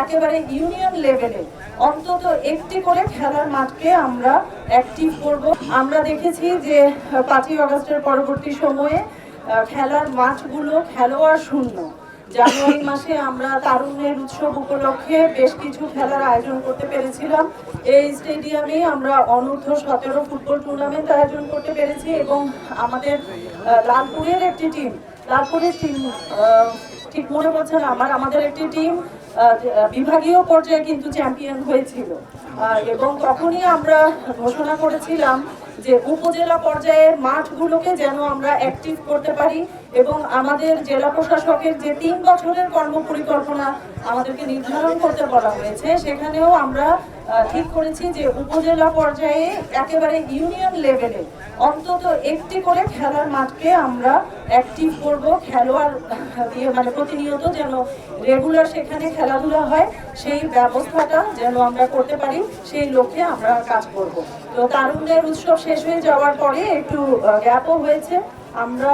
একেবারে ইউনিয়ন লেভেলে অন্তত একটি করে খেলার মাঠকে আমরা অ্যাক্টিভ করব। আমরা দেখেছি যে 5ই আগস্টের পরবর্তী সময়ে খেলার মাঠগুলো খেলোয়াড় শূন্য। জানুয়ারি মাসে আমরা তারুণ্যের উৎসব উপলক্ষে বেশ কিছু খেলার আয়োজন করতে পেরেছিলাম। এই স্টেডিয়ামে আমরা অনূর্ধ্ব 17 ফুটবল টুর্নামেন্ট আয়োজন করতে পেরেছি এবং আমাদের লালপুরের একটি টিম, লালপুরের টিম ঠিক মনে পড়ছে না আমাদের একটি টিম বিভাগীয় পর্যায়ে কিন্তু চ্যাম্পিয়ন হয়েছিল এবং তখনই আমরা ঘোষণা করেছিলাম যে উপজেলা পর্যায়ের মাঠগুলোকে যেন আমরা অ্যাক্টিভ করতে পারি এবং আমাদের জেলা প্রশাসকের যে 3 বছরের কর্মপরিকল্পনা আমাদেরকে নির্ধারণ করতে বলা হয়েছে, সেখানেও আমরা ঠিক করেছি যে উপজেলা পর্যায়ে একেবারে ইউনিয়ন লেভেলে অন্তত একটি করে খেলার মাঠকে আমরা অ্যাক্টিভ করব। খেলোয়াড় দিয়ে মানে প্রতিনিয়ত যেন রেগুলার সেখানে খেলাধুলা হয়, সেই ব্যবস্থাটা যেন আমরা করতে পারি, সেই লক্ষ্যে আমরা কাজ করব। তো তারুণ্যের উৎসব শেষ হয়ে যাওয়ার পরে একটু গ্যাপও হয়েছে। আমরা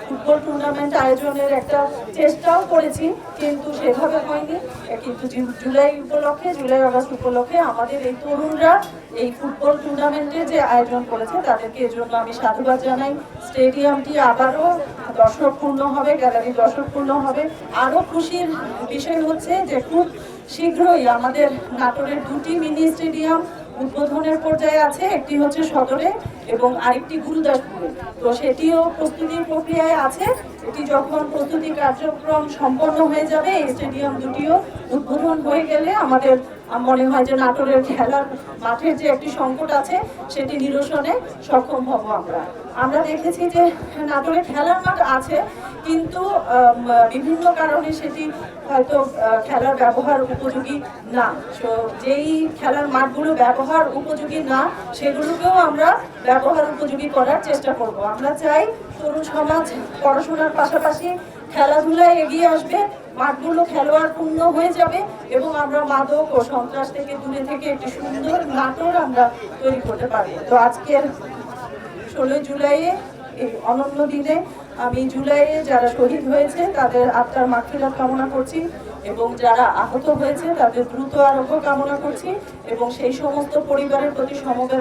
ফুটবল টুর্নামেন্ট আয়োজনের একটা চেষ্টাও করেছি, কিন্তু সেভাবে হয়নি। কিন্তু জুলাই আগস্ট উপলক্ষে আমাদের এই তরুণরা এই ফুটবল টুর্নামেন্টের যে আয়োজন করেছে তাদেরকে এর জন্য আমি সাধুবাদ জানাই। স্টেডিয়ামটি আবারও দর্শকপূর্ণ হবে, গ্যালারি দর্শকপূর্ণ হবে। আরও খুশির বিষয় হচ্ছে যে খুব শীঘ্রই আমাদের নাটোরের 2টি মিনি স্টেডিয়াম উদ্বোধনের পর্যায়ে আছে। একটি হচ্ছে সদরে এবং আরেকটি গুরুদাসপুরে। তো সেটিও প্রস্তুতির প্রক্রিয়ায় আছে। এটি যখন প্রস্তুতি কার্যক্রম সম্পন্ন হয়ে যাবে, এই স্টেডিয়াম দুটিও উদ্বোধন হয়ে গেলে আমাদের মনে হয় যে নাটোরের খেলার মাঠের যে একটি সংকট আছে সেটি নিরসনে সক্ষম হব। আমরা দেখেছি যে নাটোরে খেলার মাঠ আছে, কিন্তু বিভিন্ন কারণে সেটি হয়তো খেলার ব্যবহার উপযোগী না। যেই খেলার মাঠগুলো ব্যবহার উপযোগী না সেগুলোকেও আমরা ব্যবহার উপযোগী করার চেষ্টা করব। আমরা চাই তরুণ সমাজ পড়াশোনার পাশাপাশি খেলাধুলায় এগিয়ে আসবে, মাঠগুলো খেলোয়াড় পূর্ণ হয়ে যাবে এবং আমরা মাদক ও সন্ত্রাস থেকে দূরে থেকে একটি সুন্দর নাটোর আমরা তৈরি করতে পারবো। তো আজকের 16 জুলাইয়ে এই অনন্য দিনে আমি জুলাইয়ে যারা শহীদ হয়েছে তাদের আত্মার মাগফিরাত কামনা করছি এবং যারা আহত হয়েছে তাদের দ্রুত আরোগ্য কামনা করছি এবং সেই সমস্ত পরিবারের প্রতি সমবেদনা